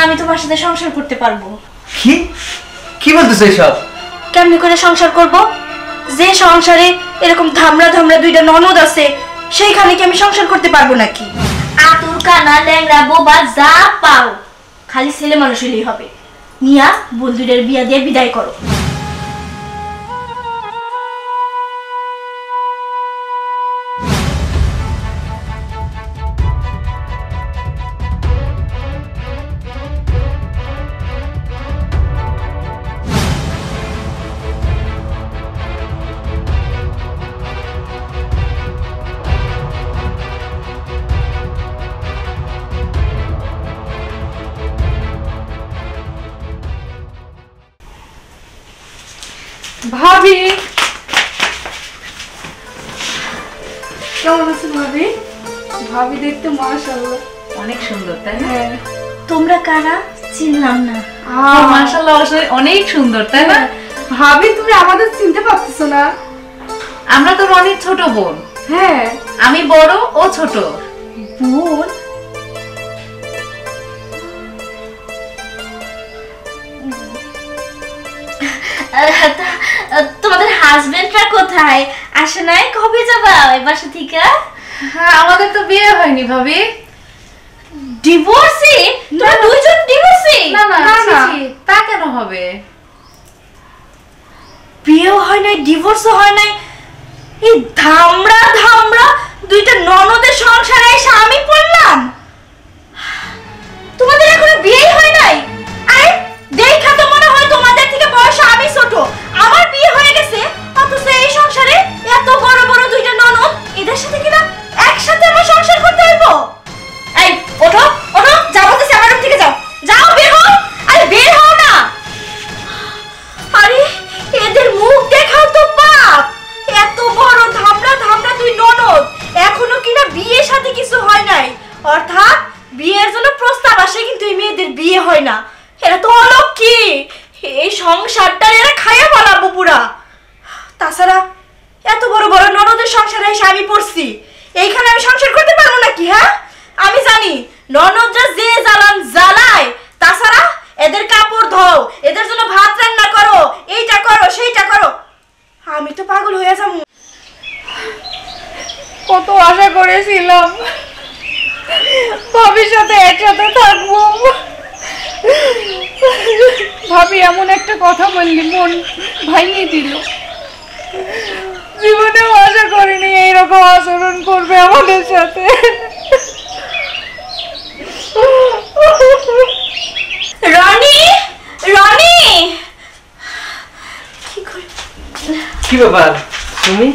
আমি তোমার সাথে সংসার করতে পারবো। কি কি বলতেছো এসব? কেমনি করে সংসার করব? যে সংসারে এরকম ধামরা ধামরা দুইটা ননদ আছে সেইখানে কি আমি সংসার করতে পারবো নাকি? আতুর কানা ল্যাংড়া বোবা যা পাও খালি ছেলে মানুষ হলেই হবে, নিয়া বন্ধুদের বিয়া দিয়ে বিদায় করো। ভাবি কেমন আছেন ভাবি? ভাবি দেখতে মাশাআল্লাহ অনেক সুন্দর, তাই না? তোমরা কারা চিনলাম না। মাশাআল্লাহ অনেক সুন্দর, তাই না? ভাবি তুমি আমাদের চিনতে পারতেছো না? আমরা তো অনেক ছোট বোন। হ্যাঁ আমি বড়, ও ছোট বোন। তোমাদের হাজবেন্ডরা কোথায়? আসে নাই? কবে যাবা এই বাসা থেকে? হ্যাঁ, আমাদের তো বিয়ে হয়নি ভাবি। ডিভোর্সি? তোমরা দুইজন ডিভোর্সি? না না তা কেন হবে? বিয়েও হয় নাই, ডিভোর্সও হয় নাই, এই ধামরা ধামরা দুইটা ননদের সংসারে এসে আমি পড়লাম। তোমাদের এখনো বিয়েই হয় নাই? আরে দেখা তো মনে হয় তোমাদের থেকে বয়সে আমি ছোট, আমার বিয়ে হয়ে গেছে, অথচ এই সংসারে এত বড় বড় দুইটা ননদ, এদের সাথে কিনা একসাথে আমার সংসার করতে হইব? এই ওঠো ওঠো, যাও বলতেছি, আমার রুম থেকে যাও, যাও বের হও। আরে বের হও না। আরে এদের মুখ দেখাও তো পাপ। এত বড় ধামরা ধামরা দুই ননদ, এখনো কিনা বিয়ে সাথে কিছু হয় নাই, অর্থাৎ বিয়ের জন্য প্রস্তাব আসে কিন্তু এই মেয়েদের বিয়ে হয় না। এরা তো অলক্ষী, এই সংসারটা এরা খাইয়া ফেলাবো পুরা। তাছাড়া এত বড় বড় ননদের সংসারে এসে আমি পড়ছি, এইখানে আমি সংসার করতে পারবো নাকি? হ্যাঁ আমি জানি ননদরা যে জ্বালান জ্বালায়, তাছাড়া এদের কাপড় ধোও, এদের জন্য ভাত রান্না করো, এইটা করো সেইটা করো, আমি তো পাগল হয়ে যাবো। কত আশা করেছিলাম ভাবির সাথে একসাথে থাকবো। ভাবি এমন একটা কথা বললি মন ভাঙিয়ে দিল। জীবনেও আশা করিনি এইরকম আচরণ করবে আমাদের সাথে। রনি রনি, কি ব্যাপার তুমি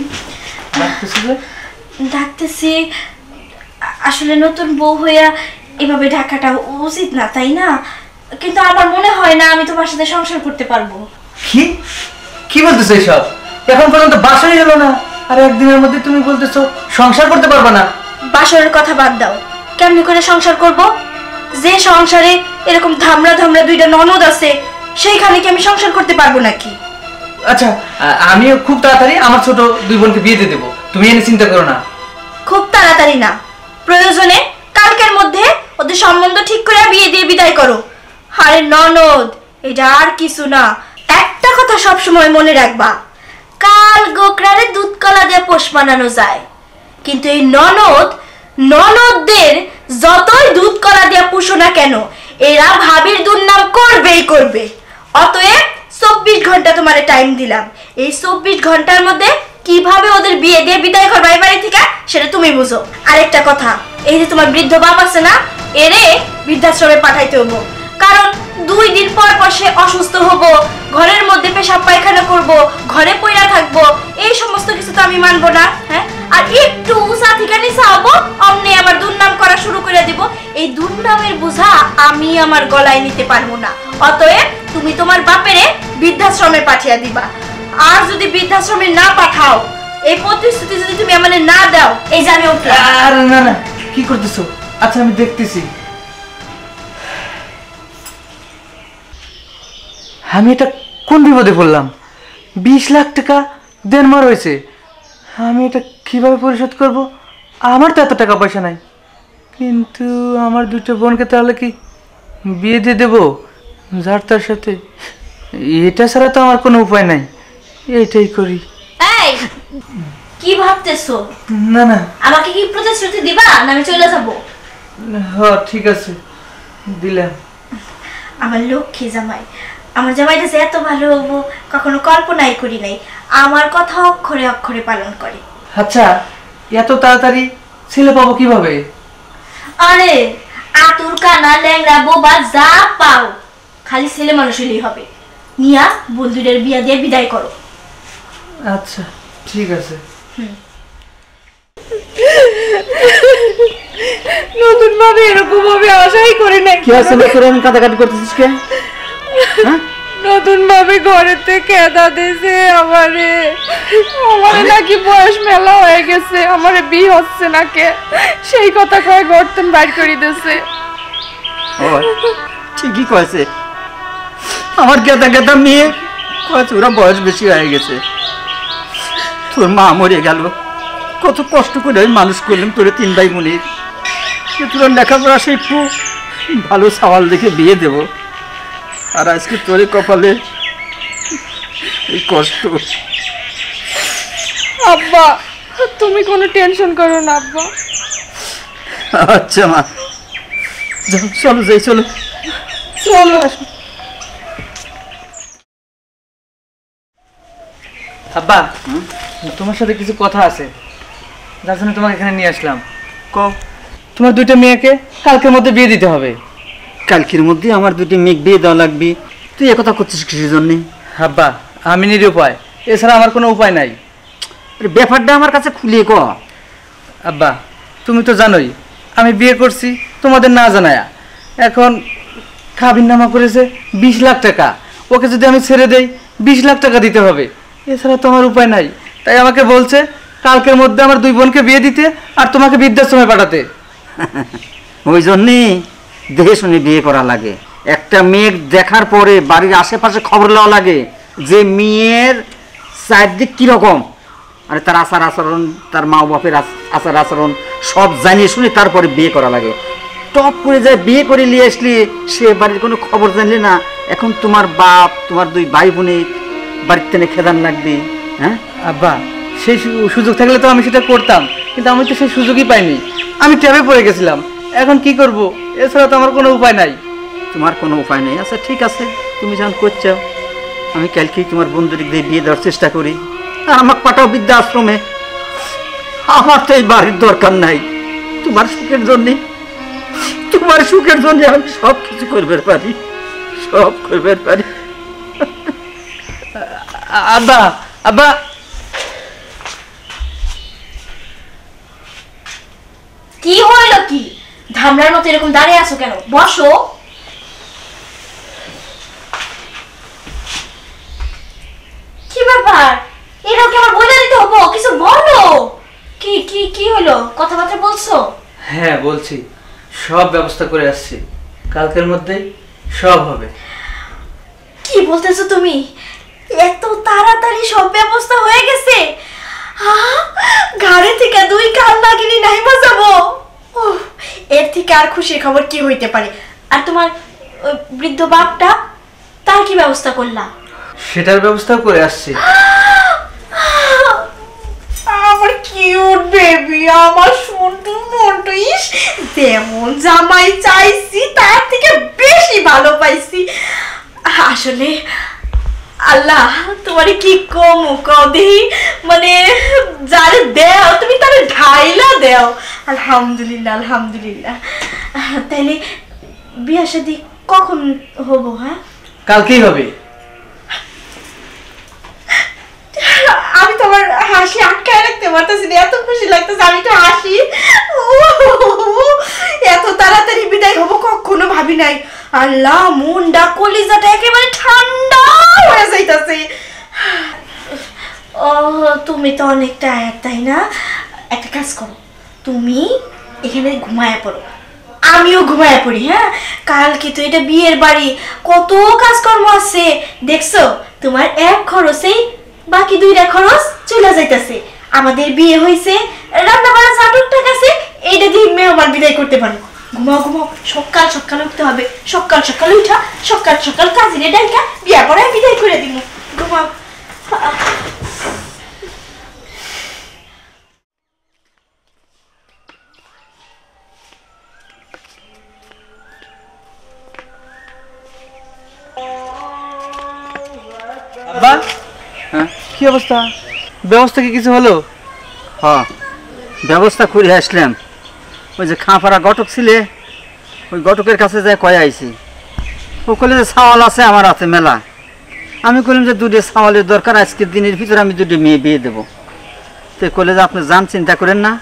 ডাকতেছিলে? ডাকতেছি আসলে নতুন বউ হইয়া এভাবে ঢাকাটা উচিত না, তাই না? কিন্তু আমার মনে হয় না আমি তোমার সাথে সংসার করতে পারবো। কি কি বলতেছো এসব? এখন পর্যন্ত বাসরই হলো না, আর একদিনের মধ্যে তুমি বলতেছো সংসার করতে পারবে না? বাসরের কথা বাদ দাও, কেমনি করে সংসার করব? যে সংসারে এরকম ধামরা ধামরা দুইটা ননদ আছে সেইখানে কি আমি সংসার করতে পারবো নাকি? আচ্ছা, আমিও খুব তাড়াতাড়ি আমার ছোট দুই বোনকে বিয়ে দিয়ে দেবো, তুমি এনে চিন্তা করো না। খুব তাড়াতাড়ি না, প্রয়োজনে কালকের মধ্যে ওদের সম্বন্ধ ঠিক করে বিয়ে দিয়ে বিদায় করো। আরে ননদ এটা আর কিছু না, একটা কথা সব সময় মনে রাখবা, কাল গোকরারে দুধ কলা দিয়ে পোষ বানানো যায়, কিন্তু এই ননদদের যতই দুধ কলা দিয়ে পুষো না কেন, এরা ভাবির দুর্নাম করবেই করবে। অতএব 24 ঘন্টা তোমারে টাইম দিলাম, এই 24 ঘন্টার মধ্যে কিভাবে ওদের বিয়ে দিয়ে বিদায় করবে এই বাড়ি থেকে সেটা তুমি বুঝো। আরেকটা কথা, এই যে তোমার বৃদ্ধ বাপ আছে না, এরে বৃদ্ধাশ্রমে পাঠাইতে হবো, কারণ 2 দিন পর পর সে অসুস্থ হব, ঘরের মধ্যে পেশাব পায়খানা করব, ঘরে পইরা থাকবো, এই সমস্ত কিছু তো আমি মানবো না। হ্যাঁ, আর একটু উঁচা থেকে নিচা হবো অমনি আবার দুর্নাম করা শুরু করে দিব, এই দুর্নামের বোঝা আমি আমার গলায় নিতে পারবো না। অতএব তুমি তোমার বাপেরে বৃদ্ধাশ্রমে পাঠিয়ে দিবা, আর যদি বৃদ্ধাশ্রমে না পাঠাও, এই প্রতিশ্রুতি যদি তুমি আমাদের না দাও, এই জানি ওকে। আরে না না, কি করতেছো? আচ্ছা আমি দেখতেছি। আমি এটা কোন বিপদে পড়লাম? 20 লাখ টাকা দেনমার হয়েছে, আমি এটা কিভাবে পরিশোধ করব? আমার তো এত টাকা পয়সা নাই, কিন্তু আমার দুটো বোনকে তাহলে কি বিয়ে দিয়ে দেবো যার তার সাথে? এটা ছাড়া তো আমার কোনো উপায় নাই, এইটাই করি। এই কি ভাবতেছো? না না, আমাকে কি প্রতিশ্রুতি দিবা না আমি চলে যাব? হ্যাঁ ঠিক আছে, দিলাম। আমার লক্ষ্মী জামাই, আমার জামাইটা যে এত ভালো হবো কখনো কল্পনাই করি নাই। আমার কথা অক্ষরে অক্ষরে পালন করে। আচ্ছা, এত তাড়াতাড়ি ছেলে পাবো কিভাবে? আরে আতুর কানা ল্যাংড়া বোবা যা পাও, খালি ছেলে মানুষ হলেই হবে। নিয়া বন্ধুদের বিয়া দিয়ে বিদায় করো। আচ্ছা ঠিক আছে। নতুন ভাবে এরকম ভাবে আশাই করি নাই। কি আছে তোর এমন কাটাকাটি করতেছিস কে? নতুন ভাবে ঘরেতে কেদা দিয়েছে আমারে। আমারে নাকি বয়স মেলা হয়ে গেছে, আমারে বিয়ে হচ্ছে না কে, সেই কথা কয়ে গর্তন বাইর করে দিয়েছে। ঠিকই কয়েছে, আমার গেদা গেদা মেয়ে কয়েছে ওরা বয়স বেশি হয়ে গেছে। তোর মা মরে গেল, কত কষ্ট করে আমি মানুষ করলাম তোরে 3 ভাই বোনের। তোর লেখাপড়া একটু ভালো সওয়াল দেখে বিয়ে দেব, আর আজকে তোরে কপালে এই কষ্ট। আব্বা তুমি কোনো টেনশন করো না আব্বা। আচ্ছা মা, চলো যাই, চলো চলো। আব্বা, তোমার সাথে কিছু কথা আছে, যার জন্য তোমাকে এখানে নিয়ে আসলাম। কও। তোমার 2টা মেয়েকে কালকের মধ্যে বিয়ে দিতে হবে। কালকের মধ্যে আমার 2টি মেয়ে বিয়ে দেওয়া লাগবে? তুই একথা করছিস কিসের জন্যে? আব্বা, আমি নিরুপায়, এছাড়া আমার কোনো উপায় নাই। ব্যাপারটা আমার কাছে খুলিয়ে ক। আব্বা, তুমি তো জানোই আমি বিয়ে করছি তোমাদের না জানায়া। এখন কাবিননামা করেছে 20 লাখ টাকা, ওকে যদি আমি ছেড়ে দেই 20 লাখ টাকা দিতে হবে, এছাড়া তো আমার উপায় নাই। তাই আমাকে বলছে কালকের মধ্যে আমার 2 বোনকে বিয়ে দিতে আর তোমাকে বৃদ্ধাশ্রমে পাঠাতে। ওই জন্যে দেখে শুনে বিয়ে করা লাগে। একটা মেয়ের দেখার পরে বাড়ির আশেপাশে খবর নেওয়া লাগে যে মেয়ের চারদিক কীরকম, আর তার আচার আচরণ, তার মা বাপের আচার আচরণ সব জানিয়ে শুনে তারপরে বিয়ে করা লাগে। টপ করে যায় বিয়ে করে নিয়ে আসলে সে বাড়ির কোনো খবর জানলে না, এখন তোমার বাপ তোমার 2 ভাই বোনের বাড়ির টেনে খেদান লাগবে। হ্যাঁ আব্বা, সেই সুযোগ থাকলে তো আমি সেটা করতাম, কিন্তু আমি তো সেই সুযোগই পাইনি, আমি ট্যাবে পড়ে গেছিলাম। এখন কি করব, এছাড়া তো আমার কোনো উপায় নাই। তোমার কোনো উপায় নেই? আচ্ছা ঠিক আছে, তুমি যখন করছো আমি কালকেই তোমার বন্ধুদের দিয়ে বিয়ে দেওয়ার চেষ্টা করি, আর আমাকে পাঠাও বৃদ্ধাশ্রমে। আমার তো এই বাড়ির দরকার নাই, তোমার সুখের জন্যে, তোমার সুখের জন্য আমি সব কিছু করবে পারি, সব করবে পারি। আব্বা, আব্বা, কি হইল কি? ধামরার মতো এরকম দাঁড়িয়ে আছো কেন? বসো। কি ব্যাপার? এরকম আমার বলে দিতে হবো? কিছু বলো। কি কি কি হলো? কথাবার্তা বলছো? হ্যাঁ বলছি, সব ব্যবস্থা করে আসছি, কালকের মধ্যেই সব হবে। কি বলতেছো তুমি? এত তাড়াতাড়ি সব ব্যবস্থা হয়ে গেছে? ঘাড়ে থেকে 2 কান লাগিনি নাই বাজাবো। এর থেকে আর খুশির খবর কি হইতে পারে? আর তোমার বৃদ্ধ বাপটা, তার কি ব্যবস্থা করলা? সেটার ব্যবস্থাও করে আসছি। আমার কিউট বেবি, আমার সুন্দর মন্টু, ইস যেমন জামাই চাইছি তার থেকে বেশি ভালো পাইছি। আসলে আল্লাহ তোমারে কি কম কদি, মানে যারে দেও তুমি তারে ঢাইলা দেও। আলহামদুলিল্লাহ আলহামদুলিল্লাহ। তাইলে বিয়া শাদী কখন হবো? হ্যাঁ কালকেই হবে। আমি তোমার হাসি আটকায় রাখতে পারতেছি না, এত খুশি লাগতেছে। আমি তো হাসি, এত তাড়াতাড়ি বিদায় হবো কখনো ভাবি নাই। আল্লাহ, মনটা কলিজাটা একেবারে ঠান্ডা হয়ে যাইতাছে। ও তুমি তো অনেক টায়ার্ড, তাই না? একটা কাজ করো, তুমি এখানে ঘুমায়া পড়ো, আমিও ঘুমায়া পড়ি। হ্যাঁ, কালকে তো এটা বিয়ের বাড়ি, কত কাজকর্ম আছে দেখছো। তোমার এক খরচেই বাকি 2টা খরচ চলে যাইতেছে। আমাদের বিয়ে হয়েছে, রান্না বান্না যা টুকটাক আছে এইটা দিয়ে মেহমান বিদায় করতে পারো। ঘুমাও ঘুমাও, সকাল সকাল উঠতে হবে, সকাল সকাল উঠা সকাল সকাল কাজিনে ডাইকা বিয়া পড়ায় বিদায় করে দিব। ঘুমাও। আব্বা, হ্যাঁ কি অবস্থা? ব্যবস্থা কি কিছু হলো? হ্যাঁ ব্যবস্থা করে আসলাম। ওই যে খাঁপাড়া ঘটক ছিলে, ওই ঘটকের কাছে যাই কয়ে আইছি। ও কলে যে ছাওয়াল আছে আমার হাতে মেলা। আমি কইলাম যে দুটো ছাওয়ালের দরকার, আজকের দিনের ভিতরে আমি দুটো মেয়ে বিয়ে দেবো। তো কলে যে আপনি যান, চিন্তা করেন না,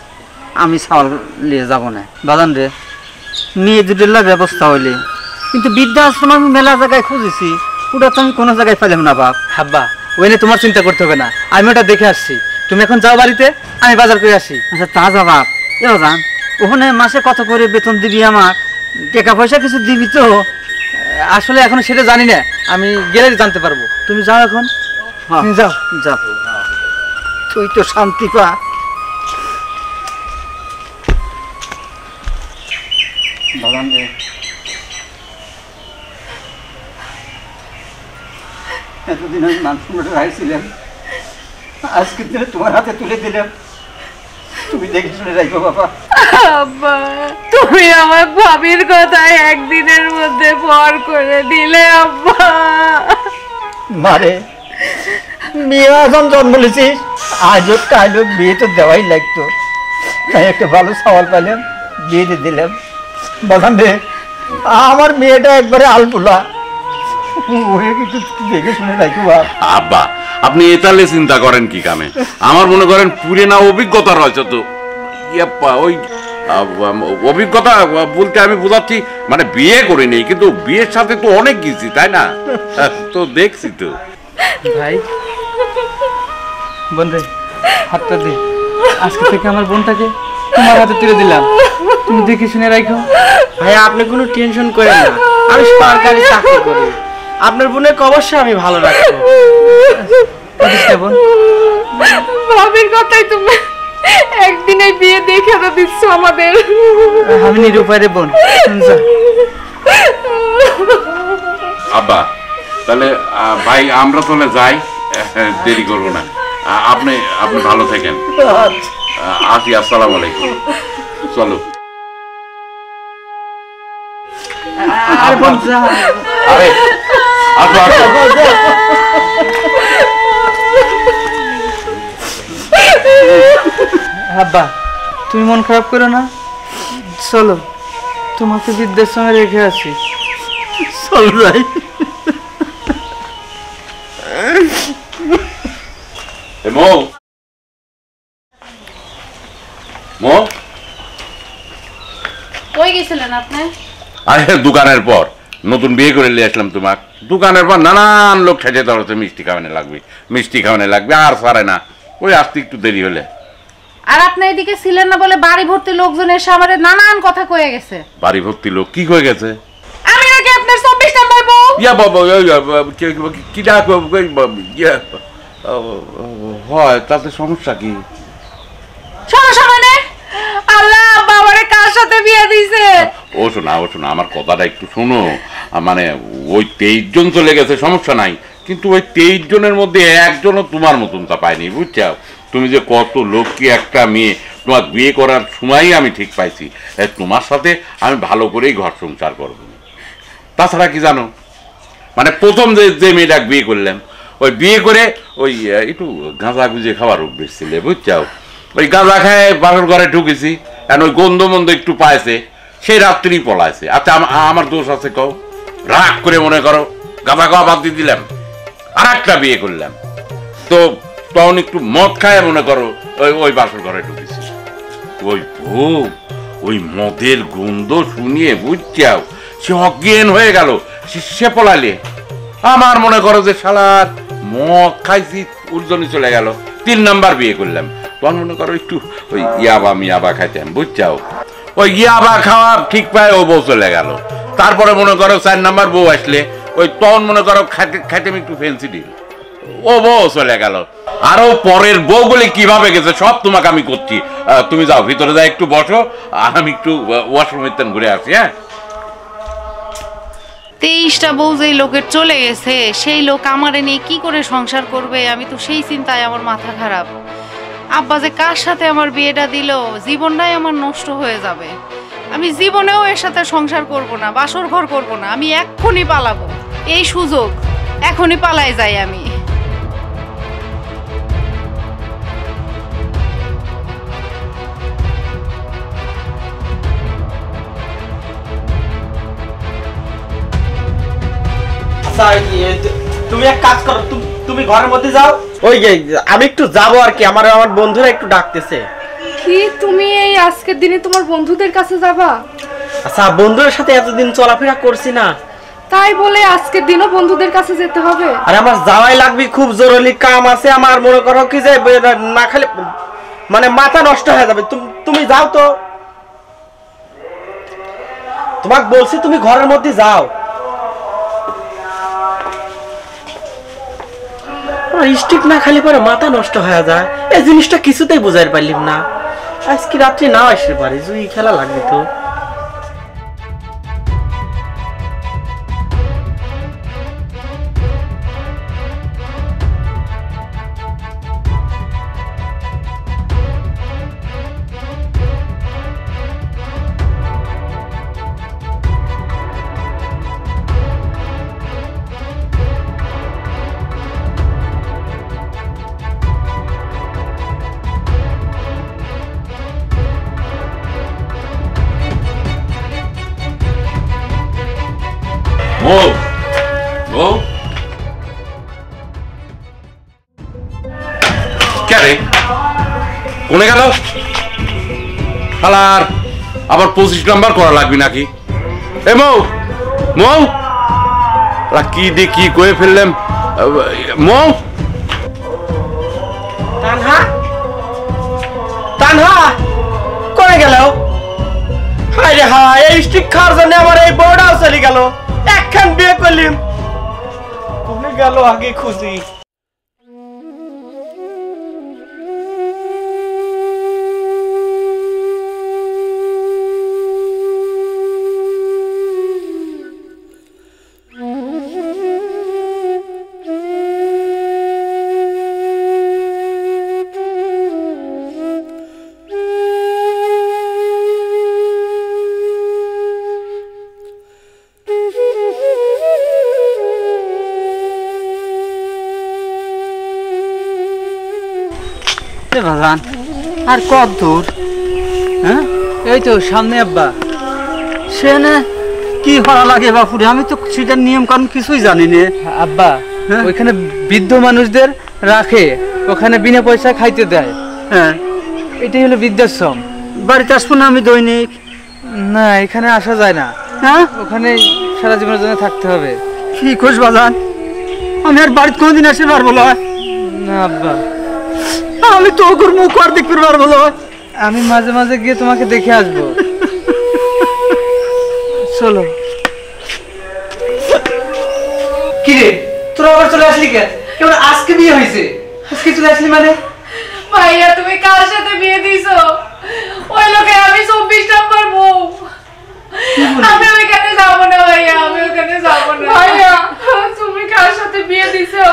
আমি ছাওয়াল নিয়ে যাবো না। বাজান রে, মেয়ে দুটোর ব্যবস্থা হইলে, কিন্তু বৃদ্ধাশ্রম আমি মেলা জায়গায় খুঁজেছি, ওটা তো আমি কোনো জায়গায় পেলাম না বাপ। আব্বা, ওই নিয়ে তোমার চিন্তা করতে হবে না, আমি ওটা দেখে আসছি। তুমি এখন যাও বাড়িতে, আমি বাজার করে আসি। আচ্ছা তা যা বাপ, এও যান। ওখানে মাসে কত করে বেতন দিবি আমার? টাকা পয়সা কিছু দিবি তো? আসলে এখন সেটা জানি না, আমি গেলে জানতে পারবো। তুমি যাও এখন। হ্যাঁ যাও। যা, তুই তো শান্তি পা। বাগান রে, এতদিন আমি মান সম্মান রাখছিলাম, আজকের দিনে তোমার হাতে তুলে দিলাম, তুমি দেখে শুনে রাখো বাবা। আব্বা, তুমি আমার ভাবির কথায় একদিনের মধ্যে পর করে দিলে আব্বা। মারে, মেয়ে এখন জন্ম নিয়েছিস, আজও কালও বিয়ে তো দেওয়াই লাগতো। তাই একটা ভালো সওয়াল পাইলাম, বিয়ে দিয়ে দিলাম। বললাম রে, আমার মেয়েটা একবারে আলপুলা, ওকে কিছু দেখে শুনে রাখো বাপ। আব্বা, আপনি এতালে চিন্তা করেন কি কামে? আমার মনে করেন পুরে না অভিজ্ঞতা রয়েছে তো। ইয়াপ্পা, ওই অভিজ্ঞতা বলতে আমি বোঝাচ্ছি, মানে বিয়ে করিনি, কিন্তু বিয়ের সাথে তো অনেক গেছি, তাই না? তো দেখছি তো। ভাই, বোন রে, হাতটা দে। আজকে থেকে আমার বোনটাকে তোমার হাতে তুলে দিলাম, তুমি দেখে শুনে রাখো। ভাই আপনি কোনো টেনশন করেন না, আমি সরকারি চাকরি করি, আপনার বোনকে অবশ্যই আমি ভালো রাখবো। বোন, ভাবির কথাই তুমি একদিনে বিয়ে দেখে তো দিচ্ছ আমাদের। আমি নিরুপায় রে বোন। যা। আব্বা, তাহলে ভাই আমরা তাহলে যাই, দেরি করবো না। আপনি আপনি ভালো থাকেন। আসি, আসসালামু আলাইকুম। চলো। আরে বোন, যা। আরে আসো আসো। আব্বা, তুমি মন খারাপ করো না, চলো, তোমাকে বৃদ্ধাশ্রমে রেখে আছি। চল যাই। মো মো, কই গেছিলেন আপনি? আরে দোকানের পর নতুন বিয়ে করে নিয়ে আসলাম তোমার। দোকানের পর নানান লোক ঠেটে ধরছে, মিষ্টি খাওয়ানো লাগবে, মিষ্টি খাওয়ানো লাগবে, আর সারে না। ওই আসতে একটু দেরি হলে। আর আপনি এদিকে ছিলেন না বলে বাড়ি ভর্তি লোকজন এসে আমার নানান কথা কয়ে গেছে। বাড়ি ভর্তি লোক কি হয়ে গেছে? আমি নাকি আপনার 24 নাম্বার বউ? ইয়া বাবা, কি ডাক হয়, তাতে সমস্যা কি? সমস্যা মানে? আল্লাহ, বাবারে কার সাথে বিয়ে দিছে? ও শোনা, ও শোনা, আমার কথাটা একটু শোনো। মানে ওই 23 জন চলে গেছে, সমস্যা নাই, কিন্তু ওই 23 জনের মধ্যে একজনও তোমার মতন তা পাইনি, বুঝছো? তুমি যে কত লোককে একটা মেয়ে, তোমার বিয়ে করার সময়ই আমি ঠিক পাইছি তোমার সাথে আমি ভালো করেই ঘর সংসার করবো। তাছাড়া কি জানো, মানে প্রথম যে মেয়েটা বিয়ে করলাম, ওই বিয়ে করে ওই একটু গাঁজা গুজে খাওয়ার অভ্যেস ছিল, বুঝছো? ওই গাঁজা খায় বাসর ঘরে ঢুকেছি, এখন ওই গন্ধ মন্দ একটু পাইছে, সেই রাত্রি পলাইছে। আচ্ছা আমার দোষ আছে কও? রাগ করে মনে করো গাঁজা খাওয়া বাদ দিয়ে দিলাম, আর একটা বিয়ে করলাম, তো তখন একটু মদ খায় মনে করো ওই বাসর ঘরে ঢুকেছি। ওই বউ ওই মদের গন্ধ শুনিয়ে, বুঝছাও, সে অজ্ঞান হয়ে গেল, সে পলাইলে। আমার মনে করো যে শালার মদ খাইছি, উর্জনী চলে গেল। 3 নাম্বার বিয়ে করলাম, তখন মনে করো একটু ওই ইয়াবা খাইতাম, বুঝছাও? ওই ইয়াবা খাওয়া ঠিক পায়, ও বউ চলে গেল। তারপরে মনে করো 4 নাম্বার বউ আসলে, ওই তখন মনে করো খাইতাম একটু ফেন্সিডিল, ও বউ চলে গেল, আরো পরের বউগুলি কিভাবে গেছে সব তোমাকে আমি করছি। তুমি যাও ভিতরে যাও, একটু বসো, আর আমি একটু ওয়াশরুমে ঘুরে আসি। হ্যাঁ, 23টা বউ যেই লোকের চলে গেছে, সেই লোক আমারে নিয়ে কি করে সংসার করবে, আমি তো সেই চিন্তায় আমার মাথা খারাপ। আব্বা যে কার সাথে আমার বিয়েটা দিল, জীবনটাই আমার নষ্ট হয়ে যাবে। আমি জীবনেও এর সাথে সংসার করব না, বাসর ঘর করব না, আমি এক্ষুনি পালাবো। এই সুযোগ, এখনই পালাই যাই আমি। তুমি এক কাজ করো, তুমি ঘরের মধ্যে যাও। ওই আমি একটু যাবো আর কি, আমার বন্ধুরা একটু ডাকতেছে। কি তুমি এই আজকের দিনে তোমার বন্ধুদের কাছে যাবা? আচ্ছা, বন্ধুদের সাথে এতদিন চলাফেরা করছি না, তাই বলে আজকের দিনও বন্ধুদের কাছে যেতে হবে? আর আমার যাওয়াই লাগবে, খুব জরুরি কাম আছে আমার। মনে করো কি যে না খালি মানে মাথা নষ্ট হয়ে যাবে। তুমি যাও তো, তোমাকে বলছি তুমি ঘরের মধ্যে যাও। স্টিক না খালি পরে মাথা নষ্ট হয়ে যায়, এই জিনিসটা কিছুতেই বুঝাই পারলাম না। আজকে রাত্রি নাও আসতে পারি, জুই খেলা লাগবে তো। বউ বউ কে রে, কোনে গেল? হালার আবার 25 নাম্বার করা লাগবে নাকি? এ মৌ মৌ, কি দিয়ে কি কয়ে ফেললাম। মৌ, তানহা তানহা করে গেল? হায় রে হায়, এই স্টিক খাওয়ার জন্য আমার এই বউটাও চলে গেল। একখান বিয়ে করলিম, কোনে গেল আগে খুঁজি। বাজান আর কত দূর? হ্যাঁ, এই তো সামনে আব্বা। সে না কি করা লাগে বাপুরে, আমি তো সেটার নিয়ম কানুন কিছুই জানি না। আব্বা, হ্যাঁ? ওইখানে বৃদ্ধ মানুষদের রাখে, ওখানে বিনা পয়সায় খাইতে দেয়। হ্যাঁ, এটাই হলো বৃদ্ধাশ্রম। বাড়িতে আসবো না আমি দৈনিক? না, এখানে আসা যায় না। হ্যাঁ, ওখানে সারা জীবনের জন্য থাকতে হবে। কি খোঁজ বাজান, আমি আর বাড়িতে কোনোদিন আসতে পারবো না। না আব্বা, আমি তো ওর মুখ আর দেখতে পারবো না। আমি মাঝে মাঝে গিয়ে তোমাকে দেখে আসবো। চলো। কি রে, তোরা আবার চলে আসলি কেন? কেমন আজকে বিয়ে হয়েছে? আজকে চলে আসলি মানে? ভাইয়া তুমি কার সাথে বিয়ে দিছো? ওই লোকে আমি 24 নম্বর বউ। আমি ওইখানে যাবো না ভাইয়া, আমি ওখানে যাবো না। ভাইয়া তুমি কার সাথে বিয়ে দিছো?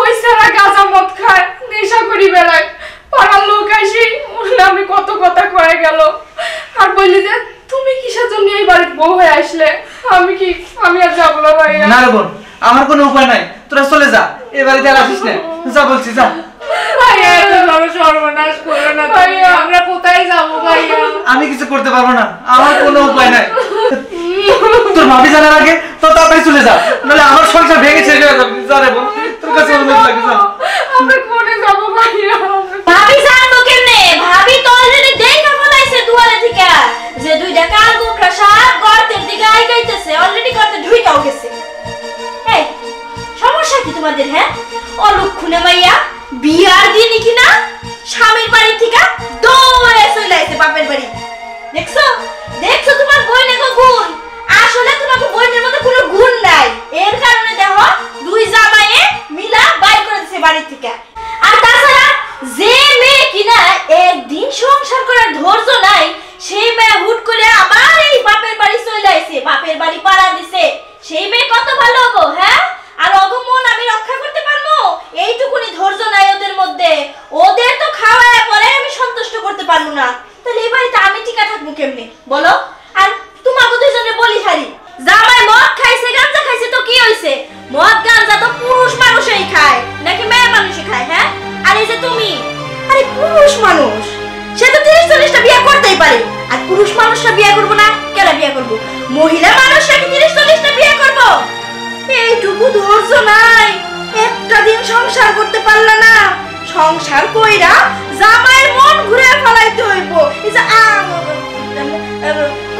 ওই সারা গাঁজা মদ খায়, নেশা করি বেড়ায়, পাড়ার লোক আসি আমি কত কথা কয়ে গেল, আর বললি যে তুমি কিসের জন্য এই বাড়ির বউ হয়ে আসলে? আমি আর যাবো না ভাইয়া। না রে বোন, আমার কোনো উপায় নাই, তোরা চলে যা, এ বাড়িতে আর আসিস না। যা বলছি, যা। ভাইয়া এত সর্বনাশ করো না ভাইয়া, আমরা কোথায় যাবো ভাইয়া? আমি কিছু করতে পারবো না, আমার কোনো উপায় নাই। তোর ভাবি জানার আগে তো তাড়াতাড়ি চলে যা, নাহলে আমার সংসার ভেঙে ছেড়ে যাবে। যা রে বোন, তোর কাছে অনুরোধ লাগে, যা। আমরা কোনে যাবো ভাইয়া? ভাবি জানো কেমনে? ভাবি তো অলরেডি দেখা ফলাইছে দুয়ারে থেকে যে দুইটা কাল গোকরা সাপ গর্তের দিকে আইগাইতেছে, অলরেডি গর্তে ঢুইকাও গেছে। এই সমস্যা কি তোমাদের? হ্যাঁ, অলক্ষণে মাইয়া বিয়ার দিন কি না স্বামীর বাড়ি থেকে দৌড়ে চলে আইছে বাপের বাড়ি। দেখছো দেখছো তোমার বইনের গুণ? আসলে তোমার বইনের মধ্যে কোনো গুণ নাই, এর কারণে দেখো দুই জামাইয়ে মিলা বাইর করে না, তাহলে এই বাড়িতে আমি টিকা থাকবো কেমনে বলো? আর তোমাকে দুজনে বলি হারি, জামাই মদ খাইছে গাঁজা খাইছে তো কি হইছে? মদ গাঁজা তো পুরুষ মানুষই খায় নাকি মেয়ে মানুষই খায়? হ্যাঁ, আর এই যে তুমি, আরে পুরুষ মানুষ সে তো 30-40টা বিয়ে করতেই পারে, আর পুরুষ মানুষরা বিয়ে করবো না? কেন বিয়ে করবো? মহিলা মানুষরা কি 30-40টা বিয়ে করবো? এইটুকু ধৈর্য নাই, একটা দিন সংসার করতে পারলা না, সংসার কইরা জামাইয়ের মন ঘুরে ফেলাইতে হইব। এই যে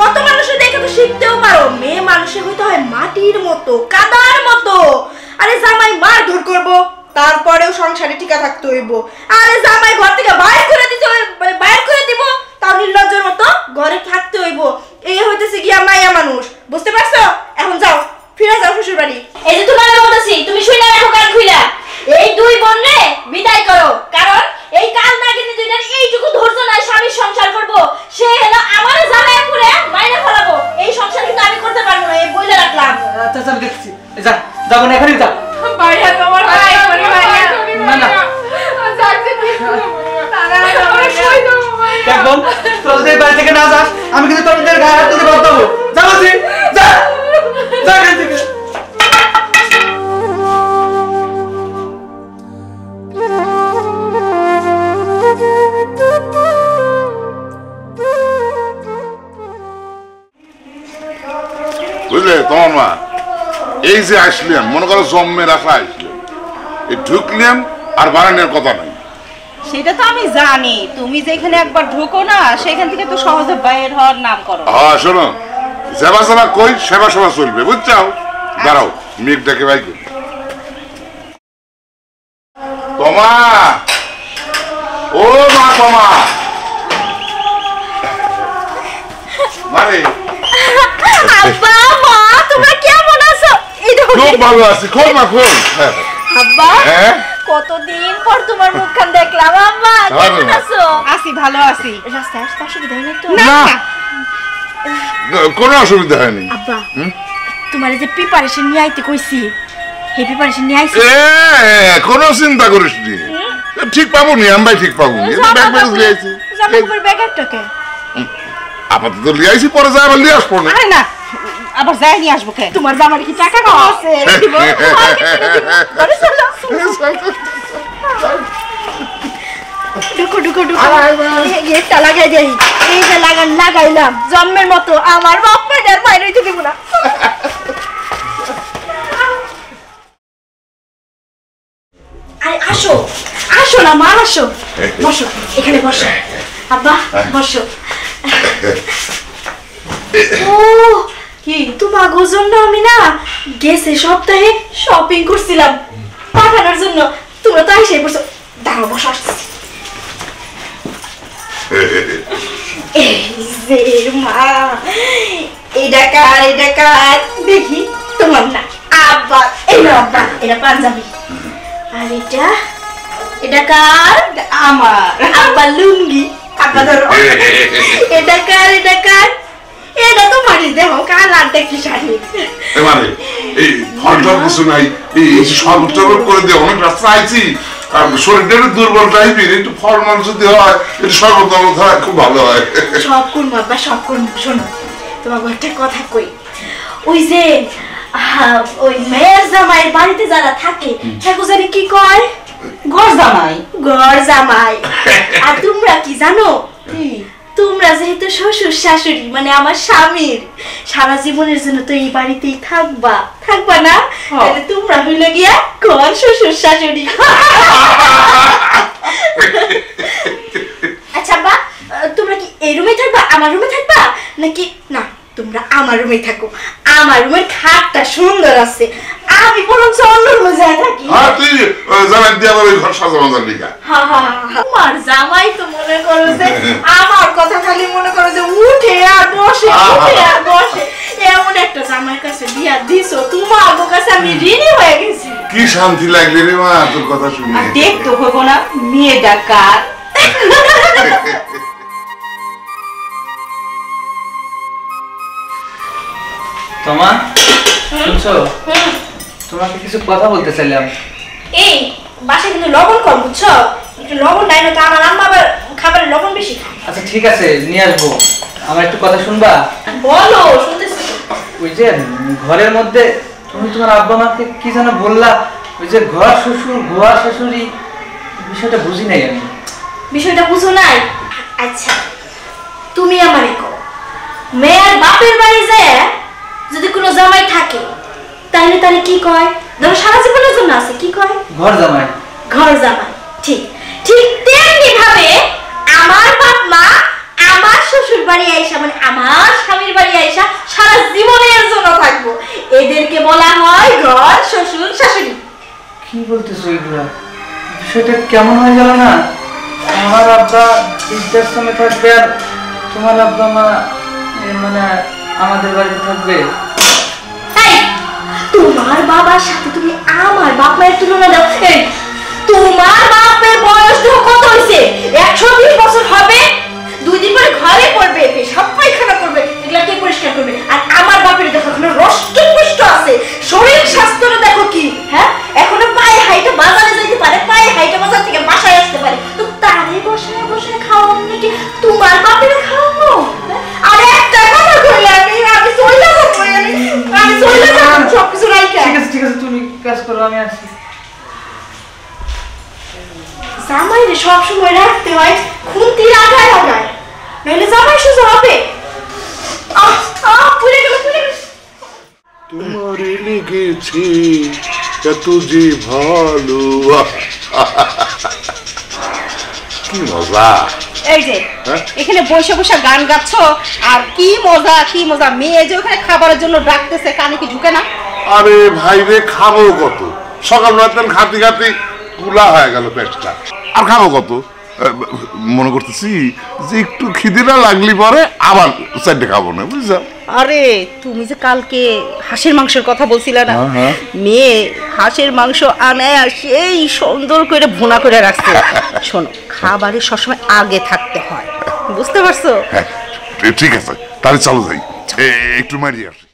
কত মানুষের দেখে তো শিখতেও পারো, মেয়ে মানুষের হইতে হয় মাটির মতো, কাদার মতো। আরে জামাই মারধর করবো, তারপরেও সংসারে টিকা থাকতে হইব। আরে জামাই ঘর থেকে বাইর করে দিতে বাইর করে দিব, তাও নির্লজ্জের মতো ঘরে থাকতে হইব। এই হইতেছে গিয়া মাইয়া মানুষ, বুঝতে পারছো? এখন যাও, ফিরে যাও শ্বশুর বাড়ি। এই যে তোমার বলতেছি, তুমি শুই না রাখো কান খুইলা, এই দুই বোনরে বিদায় করো, কারণ এই কাল নাগিনী দুইটার এইটুকু ধৈর্য নাই স্বামীর সংসার করব, সে হলো আমারে জামাই পুরে মাইনে ফেলাবো। এই সংসার কিন্তু আমি করতে পারবো না, এই বইলে রাখলাম। আচ্ছা আচ্ছা দেখছি, যা যাবো না, এখানেই যা। ভাইয়া তোমার ভাই করে ভাইয়া না না যাচ্ছে তারা আমরা কই যাব ভাইয়া? দেখ বোন, তোরা যদি এই বাড়ি থেকে না যাস আমি কিন্তু তোদের গায়ে হাত তুলে বাদ দেবো। যা বলছি, যা যা এখান থেকে। বুঝলে তোমার মা, এই যে আসলেন, মনে করো জন্মের আশা আসলেন, এই ঢুকলেন আর বারানের কথা নাই। সেটা তো আমি জানি, তুমি যেখানে একবার ঢুকো না সেখান থেকে তো সহজে বাইরে হওয়ার নাম করো। হ্যাঁ শোনো, সেবা সেবা কই সেবা সেবা চলবে, বুঝছো? দাঁড়াও, মেঘ ডেকে ভাই তোমা, ও মা তোমা, মানে আব্বা মা তোমরা কেমন আছো? এই দেখো, খুব ভালো আছি, খুব মা খুব। আব্বা হ্যাঁ কতদিন পর তোমার মুখখান দেখলাম। আব্বা কেমন আছো? আছি, ভালো আছি। রাস্তায় আসতে অসুবিধা হয় না তো? না কোনো অসুবিধা হয়নি। আব্বা তোমার যে প্রিপারেশন নিয়ে আইতে কইছি, এই প্রিপারেশন নিয়ে আইছি। কোনো চিন্তা করিস নি, ঠিক পাবো নি, আমি ঠিক পাবো নি। ব্যাগ ব্যাগ লিয়ে আইছি, জামাইয়ের ব্যাগ একটাকে আপাতত লিয়ে আইছি, পরে যাই আবার লিয়ে আসবো না। আরে না, আবার যাই নিয়ে আসবো কে? তোমার জামার কি টাকা কম আছে? দিব আরে চলো ঢুকো ঢুকো ঢুকো, গেটটা লাগাই দেই। এই যে লাগাইলাম জন্মের মতো, আমার বাপ মায়ের বাইরে হইতে দিব না। আরে আসো আসো না মা, আসো বসো, এখানে বসো। আব্বা বসো। ও কি তোমার জন্য আমি না গেছে সপ্তাহে শপিং করছিলাম পাঠানোর জন্য, তোমরা তো এসে পড়ছো। দাঁড়াও বসো, আসতেছি। এই যে মা, এটা কার দেখি? তোমার না আব্বা। এই না আব্বা, এটা পাঞ্জাবি। আর এটা কার? আমার। আব্বা লুঙ্গি। আব্বা ধরো। এটা কার? এটা তো মারি দেখো কালারটা কি শাড়ি। মানে এই ফলটা কিছু নাই, এই শরবত টরবত করে দিয়ে অনেক রাস্তা আইছি, আর শরীরটা একটু দুর্বল টাইপের, একটু ফল মল যদি হয় একটু শরবত টরবত হয় খুব ভালো হয়। সব করবো আব্বা, সব করবো। শোনো তোমাকে একটা কথা কই, ওই যে ওই মেয়ের জামাইয়ের বাড়িতে যারা থাকে তাকে জানি কি কয়? ঘর জামাই। ঘর জামাই। আর তোমরা কি জানো? তোমরা যেহেতু শ্বশুর শাশুড়ি মানে আমার স্বামীর, সারা জীবনের জন্য তো এই বাড়িতেই থাকবা না? তাহলে তোমরা হইল গিয়া ঘর শ্বশুর শাশুড়ি। আচ্ছা বা তোমরা কি এই রুমে থাকবা, আমার রুমে থাকবা, নাকি না তোমরা আমার রুমে থাকো? আমার রুমের খাটটা সুন্দর আছে, আমি বরঞ্চ অন্য রুমে যাই থাকি। হ্যাঁ তুই জামাই দিয়ে আবার ওই ঘর সাজাবার লিগা। আমার জামাই তো মনে করো যে আমার কথা খালি মনে করো যে উঠে আর বসে, এমন একটা জামাইয়ের কাছে বিয়া দিছো, তোমার কাছে আমি ঋণী হয়ে গেছি। কি শান্তি লাগলে রে মা তোর কথা শুনে। দেখতে হবো না মেয়েটা কার? তোমা শুনছো, তোমাকে কিছু কথা বলতে চাইলাম। এই বাসায় কিন্তু লবণ কম, বুঝছো? একটু লবণ নাই না তো আমার আম্মা আবার খাবারে লবণ বেশি খায়। আচ্ছা ঠিক আছে নিয়ে আসবো। আমার একটু কথা শুনবা? বলো, শুনতেছি। ওই যে ঘরের মধ্যে তুমি তোমার আব্বা মাকে কি যেন বললা, ওই যে ঘর শ্বশুর ঘোয়া শাশুড়ি, বিষয়টা বুঝি নাই আমি। বিষয়টা বুঝো নাই? আচ্ছা তুমি আমারে কও, মেয়ের বাপের বাড়ি যায় যদি কোনো জামাই থাকে তাহলে তারে কি কয়? ধরো সারা জীবনের জন্য আছে, কি কয়? ঘর জামাই। ঘর জামাই। ঠিক ঠিক তেমনি ভাবে আমার বাপ মা আমার শ্বশুর বাড়ি আইসা, মানে আমার স্বামীর বাড়ি আইসা সারা জীবনের জন্য থাকবো, এদেরকে বলা হয় ঘর শ্বশুর শাশুড়ি। কি বলতেছো এগুলা? বিষয়টা কেমন হয়ে গেল না? আমার আব্বা বৃদ্ধাশ্রমে থাকবে আর তোমার আব্বা মা মানে আমাদের বাড়িতে থাকবে। তোমার বাবার সাথে তুমি আমার বাপ মায়ের তুলনা দাও। তোমার বাপের বয়স কত হয়েছে? 120 বছর হবে। 2 দিন পরে ঘরে পড়বে, পেশাব পায়খানা করবে, এগুলা কে পরিষ্কার করবে? আর আমার বাপের দেখো এখনো রষ্টপুষ্ট আছে, শরীর স্বাস্থ্য দেখো কি, হ্যাঁ এখনো পায়ে হাইটা বাজারে যাইতে পারে, পায়ে হাইটা বাজার থেকে বাসায় আসতে পারে। তো তারে বসে বসে খাওয়াবো নাকি তোমার বাপের খাওয়াবো? আর একটা কথা কইলে আমি চলে যাবো, আমি চলে যাবো সবকিছু রাইখা। ঠিক আছে তুমি কাজ করো, আমি আসি। জামাইরে সবসময় রাখতে হয় খুন্তি লাগায় লাগায়, নইলে জামাই সুযোগ হবে। পুড়ে গেল। তোমারে লেগেছে এত যে ভালো, কি মজা। এই যে এখানে বসে বসে গান গাচ্ছ, আর কি মজা কি মজা। মেয়ে যে ওখানে খাবারের জন্য ডাকতেছে, কানে কি ঢুকে না? আরে ভাই রে, খাবো কত? সকাল রাতের খাতি খাতি কুলা হয়ে গেল পেটটা, আর খাবো কত? মনে করতেছি যে একটু খিদে না লাগলি পরে আবার চারটে খাবো না, বুঝছো? আরে তুমি যে কালকে হাঁসের মাংসের কথা বলছিলে না, মেয়ে হাঁসের মাংস আনে আর সেই সুন্দর করে ভুনা করে রাখছে। শোনো, খাবারের সবসময় আগে থাকতে হয়, বুঝতে পারছো? হ্যাঁ ঠিক আছে, তাহলে চলো যাই, একটু মারিয়ে আসি।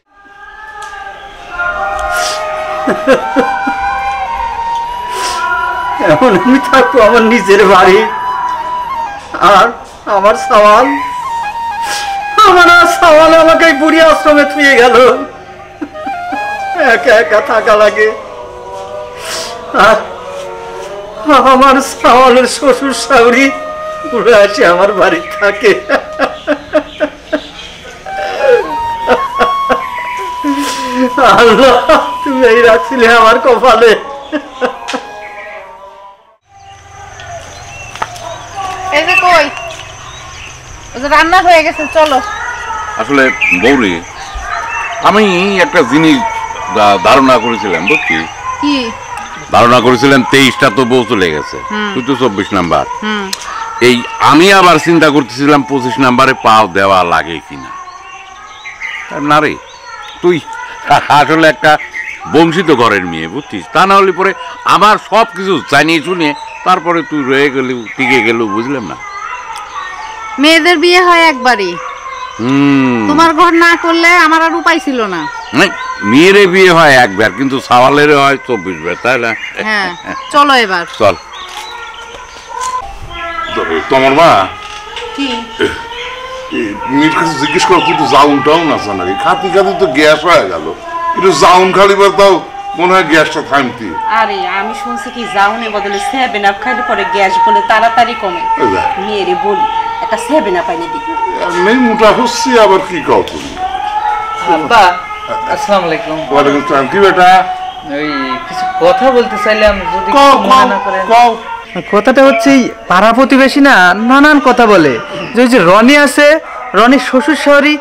এখন আমি থাকবো আমার নিজের বাড়ি, আর আমার সওয়াল আমাকে বুড়ি আশ্রমে থুয়ে গেল। একা একা থাকা লাগে, আর আমার সওয়ালের শ্বশুর শাশুড়ি উড়ে আসে আমার বাড়ি থাকে। আল্লাহ, তুমি এই রাখছিলে আমার কপালে। এই যে কই, ওই যে রান্না হয়ে গেছে, চলো। আসলে বৌরি, আমি একটা জিনিস ধারণা করেছিলাম, বুঝছি কি ধারণা করেছিলাম 23টা তো বউ চলে গেছে, তুই তো 24 নাম্বার। এই আমি আবার চিন্তা করতেছিলাম 25 নাম্বারে পাও দেওয়া লাগে কিনা। না রে, তুই আসলে একটা বংশিত ঘরের মেয়ে, বুঝছিস? তা না হলে পরে আমার সব কিছু জানিয়ে শুনে তারপরে তুই রয়ে গেলি, টিকে গেল, বুঝলাম না। মেয়েদের বিয়ে হয় একবারই, তোমার ঘর না করলে আমার আর উপায় ছিল না। মেয়ের বিয়ে হয় একবার, কিন্তু সওয়ালের হয় 24 বার, তাই না? হ্যাঁ, চলো এবার চল। তোমার মা কি মেয়ের কাছে জিজ্ঞেস করো, তুই তো জাউন টাউন আছে নাকি? খাতি খাতি তো গ্যাস হয়ে গেল, একটু জাউন খালি বার তাও মনে হয় গ্যাসটা থামতি। আরে আমি শুনছি কি জাউনের বদলে 7 আপ খাইলে পরে গ্যাস বলে তাড়াতাড়ি কমে। মেয়েরে বলি একটা 7 আপ আইনে দিবি। নেই মোটা হচ্ছি, আবার কি কও তুমি? আব্বা আসসালামু আলাইকুম। ওয়ালাইকুম আসসালাম। কি বেটা? ওই কিছু কথা বলতে চাইলাম, যদি কও মনে না করেন। কও। কথাটা হচ্ছে পাড়া প্রতিবেশী না নানান কথা বলে, যে ওই যে রনি আছে, রনির শ্বশুর শাশুড়ি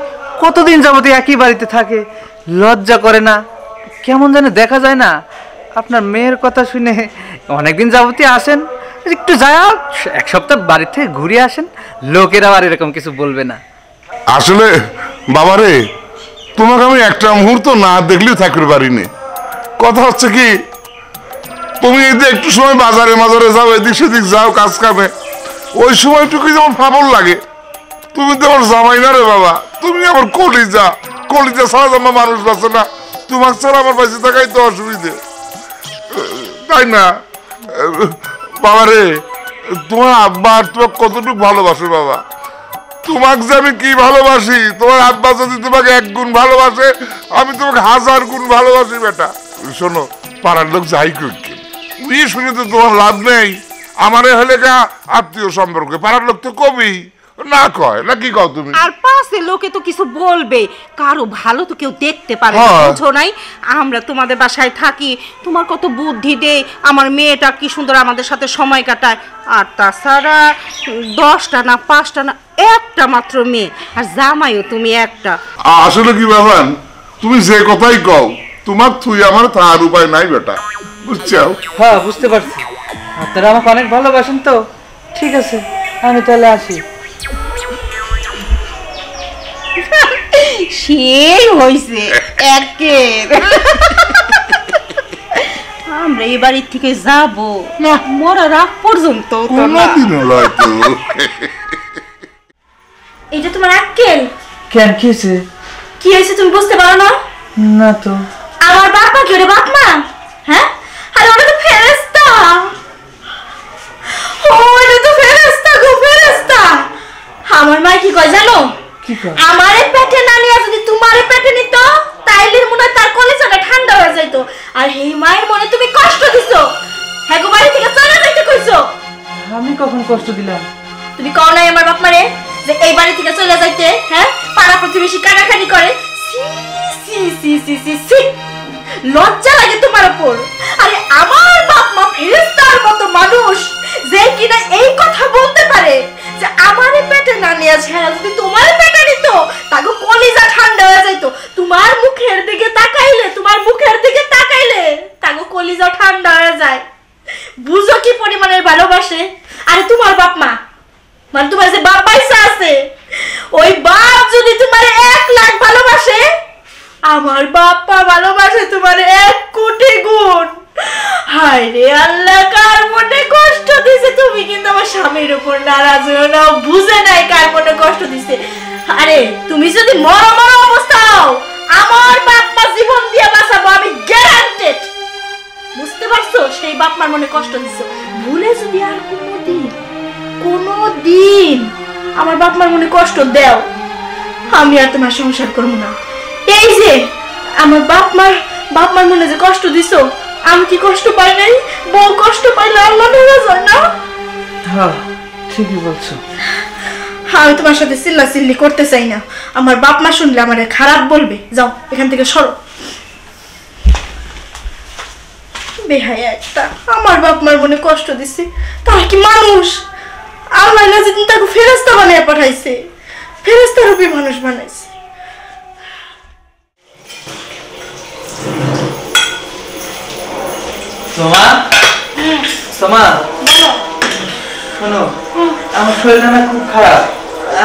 কতদিন যাবত একই বাড়িতে থাকে, লজ্জা করে না? কেমন জানে দেখা যায় না? আপনার মেয়ের কথা শুনে অনেকদিন যাবতই আসেন, একটু যায় 1 সপ্তাহ বাড়ি থেকে ঘুরে আসেন, লোকেরা আর এরকম কিছু বলবে না। আসলে বাবারে, তোমাকে আমি একটা মুহূর্ত না দেখলেও থাকতে পারিনি। কথা হচ্ছে কি, তুমি এই যে একটু সময় বাজারে মাজারে যাও, এদিক সেদিক যাও কাজ কামে, ওই সময়টুকু যেমন ফাবল লাগে। তুমি তো আমার জামাই না রে বাবা, তুমি আমার কলিজা, কলিজা ছাড়া আমার মানুষ বাঁচে না। তোমার ছাড়া আমার বেঁচে থাকাই তো অসুবিধে, তাই না? বাবা রে, তোমার আব্বা আর তোমার কতটুকু ভালোবাসে বাবা। তোমাকে যে আমি কি ভালোবাসি, তোমার আব্বা যদি তোমাকে 1 গুণ ভালোবাসে, আমি তোমাকে 1000 গুণ ভালোবাসি বেটা। শোনো, পাড়ার লোক যাই করছে, বিয়ে শুনে তো তোমার লাভ নেই। আমারে হলে কা আত্মীয় সম্পর্কে, পাড়ার লোক তো কবি না কয় না, কি কও তুমি? আর পাশে লোকে তো কিছু বলবে, কারো ভালো তো কেউ দেখতে পারে না, বুঝো নাই? আমরা তোমাদের বাসায় থাকি, তোমার কত বুদ্ধি দেয়, আমার মেয়েটা কি সুন্দর আমাদের সাথে সময় কাটায়। আর তাছাড়া 10টা না 5টা না, একটা মাত্র মেয়ে, আর জামাইও তুমি একটা। আসলে কি বাবান, তুমি যে কথাই কও, তোমার তুই আমার তার উপায় নাই বেটা, বুঝছো? হ্যাঁ, বুঝতে পারছি। আপনারা আমাকে অনেক ভালোবাসেন তো। ঠিক আছে, আমি তাহলে আসি। সেই হইছে একের। আমরা এই বাড়ির থেকে যাব না মরা রাত পর্যন্ত তো না। এটা তোমার আক্কেল? কেন, কি হয়েছে? কি হয়েছে তুমি বুঝতে পারো না? না তো। আমার বাপ কি ওরে বাপ মা? হ্যাঁ, আরে ওটা তো ফেরেশতা। ওটা তো ফেরেশতা গো, ফেরেশতা। আমার মা কি কয় জানো? কি কয়? আমারে পেটে না নিয়ে যদি তোমারে পেটে নিত, তাইলে মনে তার কলিজাটা ঠান্ডা হয়ে যাইতো। আর এই মায়ের মনে তুমি কষ্ট দিছো, হ্যাঁ গো, বাড়ি থেকে চলে যাইতে কইছো। আমি কখন কষ্ট দিলাম? তুমি কও নাই আমার বাপ মারে যে এই বাড়ি থেকে চলে যাইতে? হ্যাঁ, পাড়া প্রতিবেশী কানাকানি করে। সি সি সি সি সি, লজ্জা লাগে তোমার উপর। আরে আমার বাপ মা ফেরেশতার মতো মানুষ, যে কিনা এই কথা বলতে পারে যে আমারে পেটে না নিয়ে ছেড়া যদি তোমার পেটে নিত, তাকে কলিজা ঠান্ডা হয়ে যাইতো। তোমার মুখের দিকে তাকাইলে, তোমার মুখের দিকে তাকাইলে তাকে কলিজা ঠান্ডা হয়ে যায়। বুঝো কি পরিমাণের ভালোবাসে। আরে তোমার বাপ মা, মানে তোমার যে বাপ পয়সা আছে, ওই বাপ যদি তোমার 1 লাখ ভালোবাসে, আমার বাপ্পা ভালোবাসে তোমার 1 কোটি গুণ। হায় রে আল্লাহ, কার মনে কষ্ট দিছে। তুমি কিন্তু আমার স্বামীর উপর নারাজ হও না, বুঝে নাই কার মনে কষ্ট দিছে। আরে তুমি যদি মরা মরা অবস্থা হও, আমার বাপ্পা জীবন দিয়ে বাঁচাবো, আমি গ্যারান্টেড। বুঝতে পারছো? সেই বাপমার মনে কষ্ট দিছো। ভুলে যদি আর কোনোদিন আমার বাপমার মনে কষ্ট দেও, আমি আর তোমার সংসার করবো না। এই যে আমার বাপমার মনে যে কষ্ট দিছো, আমি কি কষ্ট পাই নাই? বউ কষ্ট পাইলে আল্লাহ নারাজ না? হ্যাঁ, ঠিকই বলছো। আমি তোমার সাথে চিল্লাচিল্লি করতে চাই না। আমার বাপ মা শুনলে আমার খারাপ বলবে। যাও এখান থেকে সরো। বেহায়া একটা, আমার বাপ মার মনে কষ্ট দিছে। তার কি মানুষ? আল্লাহ না যেদিন তাকে ফেরেশতা বানিয়ে পাঠাইছে, ফেরেশতা রূপী মানুষ বানাইছে। সোমা, সোমা, শোনো, আমার শরীরটা না খুব খারাপ,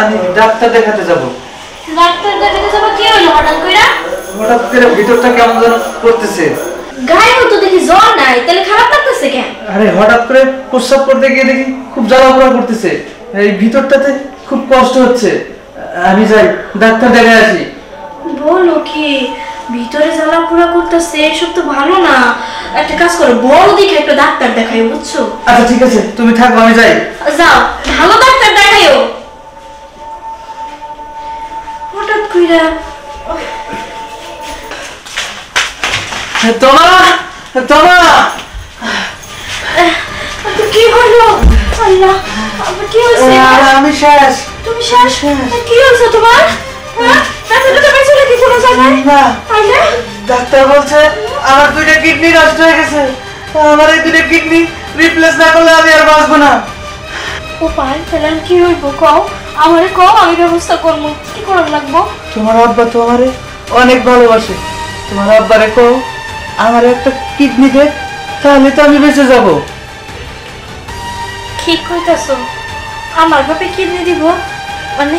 আমি ডাক্তার দেখাতে যাব। ডাক্তার দেখাতে যাবো? কি হলো হঠাৎ কইরা? হঠাৎ করে ভিতরটা কেমন যেন করতেছে। গায়েও তো দেখি জ্বর নাই, তাহলে খারাপ লাগতেছে কেন? আরে হঠাৎ করে প্রস্রাব করতে গিয়ে দেখি খুব জ্বালাপোড়া করতেছে, এই ভিতরটাতে খুব কষ্ট হচ্ছে। আমি যাই ডাক্তার দেখায় আসি। বলো কি, ভিতরে জ্বালাপোড়া করতেছে? এসব তো ভালো না। একটা কাজ করো, বড় দেখে একটা ডাক্তার দেখাই, বুঝছো? আচ্ছা ঠিক আছে, তুমি থাকো, আমি যাই। যাও, ভালো ডাক্তার দেখাইও। হঠাৎ কইরা তোমা, তোমা, কি হলো? আল্লাহ, কি হয়েছে? আমি শেষ। তুমি শেষ? কি হয়েছে তোমার? ডাক্তার কাছে নাকি কোনো জায়গায়? না, আইলে ডাক্তার বলছে আমার 2টা কিডনি নষ্ট হয়ে গেছে। আমার এই 2টা কিডনি রিপ্লেস না করলে আমি আর বাঁচবো না। ও পাই, তাহলে কি হইব? কও আমারে, কও, আমি ব্যবস্থা করব। কি করার লাগবো? তোমার আব্বা তো আমারে অনেক ভালোবাসে, তোমার আব্বারে কও আমার একটা কিডনি দে, তাহলে তো আমি বেঁচে যাব। ঠিক কইতাছো? আমার বাপে কিডনি দিব? মানে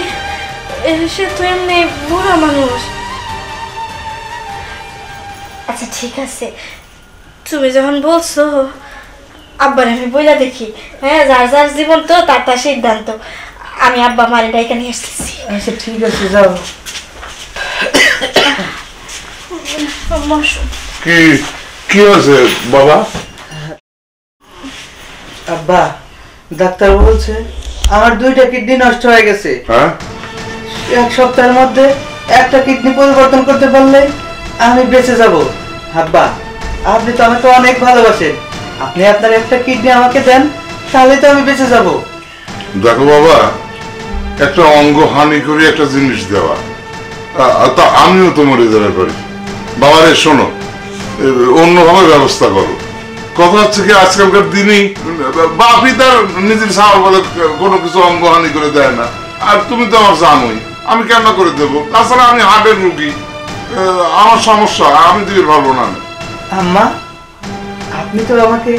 সে তো এমনি বুড়া মানুষ। আচ্ছা ঠিক আছে, তুমি যখন বলছো, আব্বার আমি বইলা দেখি। হ্যাঁ, যার যার জীবন তো তার তার সিদ্ধান্ত। আমি আব্বা মারে ডাইকা নিয়ে আসতেছি। আচ্ছা ঠিক আছে, যাও। কি হয়েছে বাবা? আব্বা, ডাক্তার বলছে আমার 2টা কিডনি নষ্ট হয়ে গেছে। হ্যাঁ, এক সপ্তাহের মধ্যে একটা কিডনি পরিবর্তন করতে পারলে আমি বেঁচে যাব। আব্বা, আপনি তো আমাকে অনেক ভালোবাসেন, আপনি আপনার একটা কিডনি আমাকে দেন, তাহলে তো আমি বেঁচে যাব। দেখো বাবা, একটা অঙ্গ হানি করে একটা জিনিস দেওয়া, তা আমিও তো মরে যাবে পারি। বাবা রে শোনো, অন্যভাবে ব্যবস্থা করো। কথা হচ্ছে কি, আজকালকার দিনই বাপই তার নিজের সাহস বলে কোনো কিছু অঙ্গহানি করে দেয় না। আর তুমি তো আমার জানোই, আমি কেন করে দেবো? তাছাড়া আমি হার্টের রুগী, আমার সমস্যা, আমি দিতে পারবো না। আম্মা, আপনি তো আমাকে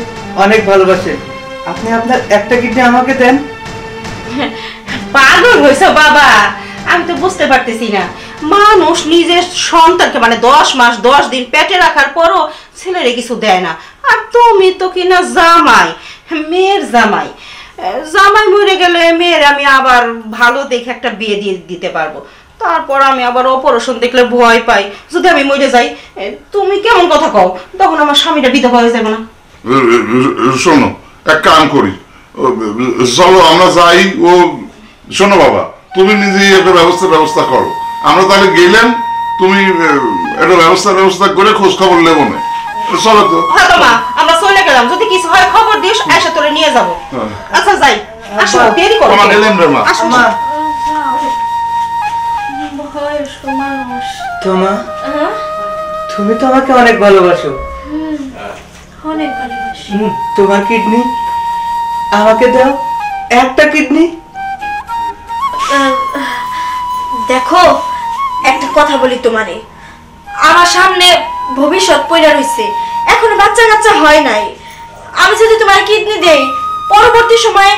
অনেক ভালোবাসেন, আপনি আপনার একটা কিডনি আমাকে দেন। পাগল হয়েছে বাবা, আমি তো বুঝতে পারতেছি না। মানুষ নিজের সন্তানকে মানে 10 মাস 10 দিন পেটে রাখার পরও ছেলেরে কিছু দেয় না, আর তুমি তো কিনা জামাই, মেয়ের জামাই। জামাই মরে গেলে মেয়ের আমি আবার ভালো দেখে একটা বিয়ে দিয়ে দিতে পারবো। তারপর আমি আবার অপারেশন দেখলে ভয় পাই, যদি আমি মরে যাই। তুমি কেমন কথা কও, তখন আমার স্বামীটা বিধবা হয়ে যাবে না? শোনো, এক কাম করি, চলো আমরা যাই। ও শোনো বাবা, তুমি নিজেই একটা ব্যবস্থা করো। আমরা তাহলে গেলেন, তুমি একটা ব্যবস্থা করে খোঁজ খবর নেবো না। চলো তো। হ্যাঁ মা, আমরা চলে গেলাম, যদি কিছু হয় খবর দিস, আয়সা তোরে নিয়ে যাবো। আচ্ছা যাই, আসো, দেরি করো। আমার গেলেন রে মা। আসো মা, তোমা, তুমি তো আমাকে অনেক ভালোবাসো। অনেক ভালোবাসি। তোমার কিডনি আমাকে দাও, একটা কিডনি। দেখো, একটা কথা বলি তোমারে, আমার সামনে ভবিষ্যৎ পড়ে রইছে, এখনো বাচ্চা কাচ্চা হয় নাই। আমি যদি তোমার কিডনি দেই, পরবর্তী সময়ে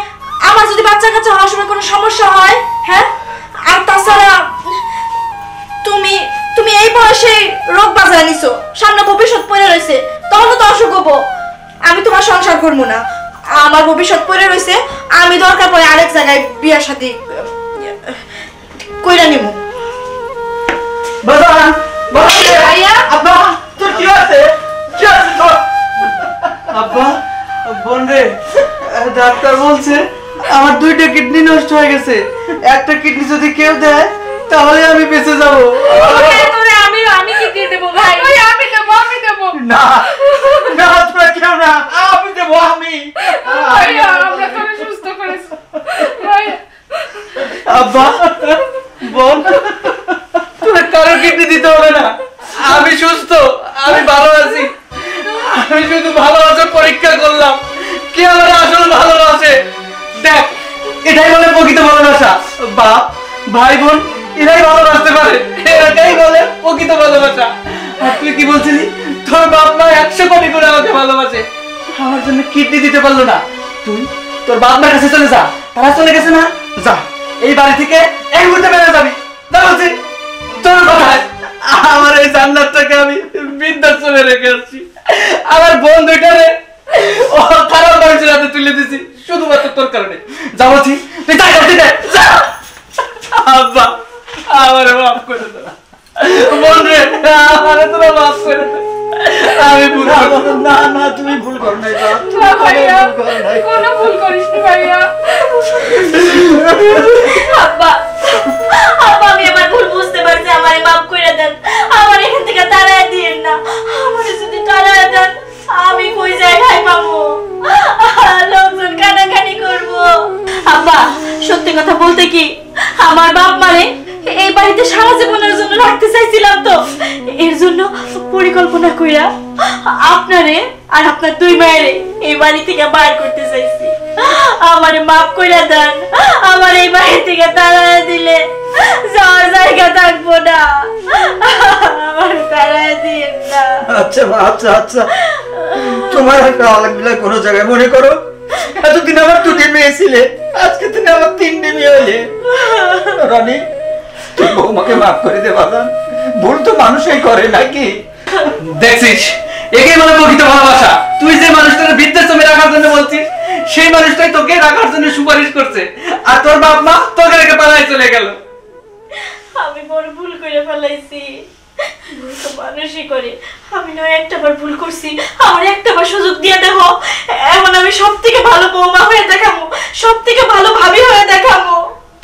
আমার যদি বাচ্চা কাচ্চা হওয়ার সময় কোনো সমস্যা হয়, হ্যাঁ? আর তাছাড়া তুমি তুমি এই বয়সে রোগ বাজায় নিছো, সামনে ভবিষ্যৎ পড়ে রইছে, তখন তো অসুখ হবো। আমি তোমার সংসার করবো না, আমার ভবিষ্যৎ পড়ে রইছে। আমি দরকার পড়ে আরেক জায়গায় বিয়ার সাথে কইরা নিব। বাবা, ভাইয়া, আব্বা, তোর কি আছে? কি আছে তোর? আব্বা, বোন রে, ডাক্তার বলছে আমার 2টা কিডনি নষ্ট হয়ে গেছে, একটা কিডনি যদি কেউ দেয় তাহলে আমি বেঁচে যাব। আমি কি দিয়ে দেবো ভাই? আমি দেবো। না না, তোরা কেউ না, আমি দেবো। আমি ভাইয়া, আমরা তোরে সুস্থ করেছি ভাইয়া। আব্বা, বোন, তোরা কারো কিডনি দিতে হবে না, আমি সুস্থ, আমি ভালো আছি। আমি শুধু ভালোবাসা পরীক্ষা করলাম, কে আমার আসল ভালোবাসে। দেখ, এটাই বলে প্রকৃত ভালোবাসা। বাপ ভাই বোন এরাই ভালোবাসতে পারে, এটাই বলে প্রকৃত ভালোবাসা। আর তুই কি বলছিলি, তোর বাপ মা 100 কোটি করে আমাকে ভালোবাসে, আমার জন্য কিডনি দিতে পারলো না। তুই তোর বাপ মার কাছে চলে যা, তারা চলে গেছে না, যা এই বাড়ি থেকে এক মুহূর্তে বেরোয় যাবি। যা বলছি, তোর কথায় আমার এই জান্নাতটাকে আমি বৃদ্ধাশ্রমে রেখে আসছি। আমার বোন 2টারে ও খারাপ মানুষের হাতে তুলে দিছি শুধুমাত্র তোর কারণে। যা বলছি, তুই তাই করতে দে, যা। আব্বা, আমারে মাফ করে দে, বোন রে, আমারে তোরা মাফ করে দে। আমি ভুল করলাম। না না, তুমি ভুল করো নাই, ভাইয়া, কোনো ভুল করিসনি ভাইয়া। আব্বা, আব্বা, আমি আমার ভুল বুঝতে পারছি, আমারে মাফ কইরা দেন, আমার এখান থেকে তাড়ায় দিয়েন না। আমারে যদি তাড়ায় দেন, আমি কই জায়গায় পাবো? লোকজন কানাকানি করবো। আব্বা, সত্যি কথা বলতে কি, আমার বাপ মারে এই বাড়িতে সারা জীবনের জন্য রাখতে চাইছিলাম, তো এর জন্য পরিকল্পনা কইরা আপনারে আর আপনার 2 মায়েরে এই বাড়ি থেকে বাইর করতে চাইছি। আমারে মাফ কইরা দেন, আমার এই বাড়ি থেকে তাড়ায় দিলে যাওয়ার জায়গা থাকবো না, আমার তাড়ায় দিন না। আচ্ছা মা, আচ্ছা আচ্ছা, তোমার একটা আলাদা কোনো জায়গায় মনে করো, এতদিন আমার 2টি মেয়ে ছিলে, আজকে তুমি আমার 3টি মেয়ে হলে। রানী, তুই বৌমাকে মাফ করে দে বাবা, ভুল তো মানুষই করে নাকি? দেখছিস, একেই বলে প্রকৃত ভালোবাসা। তুই যে মানুষটাকে বৃদ্ধাশ্রমে রাখার জন্য বলছিস, সেই মানুষটাই তোকে রাখার জন্য সুপারিশ করছে, আর তোর বাপ মা তোকে রেখে পালায় চলে গেল। আমি বড় ভুল করে ফেলাইছি। ভুল তো মানুষই করে। আমি নয় একটাবার ভুল করছি, আমার একটাবার সুযোগ দিয়ে দেখো, এমন আমি সব থেকে ভালো বৌমা হয়ে দেখাবো, সব থেকে ভালো ভাবি হয়ে দেখাবো।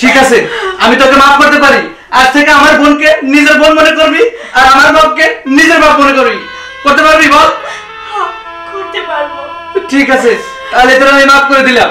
ঠিক আছে, আমি তোকে মাফ করতে পারি। আজ থেকে আমার বোনকে নিজের বোন মনে করবি, আর আমার বাপকে নিজের বাপ মনে করবি। করতে পারবি বল? করতে পারবো। ঠিক আছে, তাহলে তোর আমি মাফ করে দিলাম।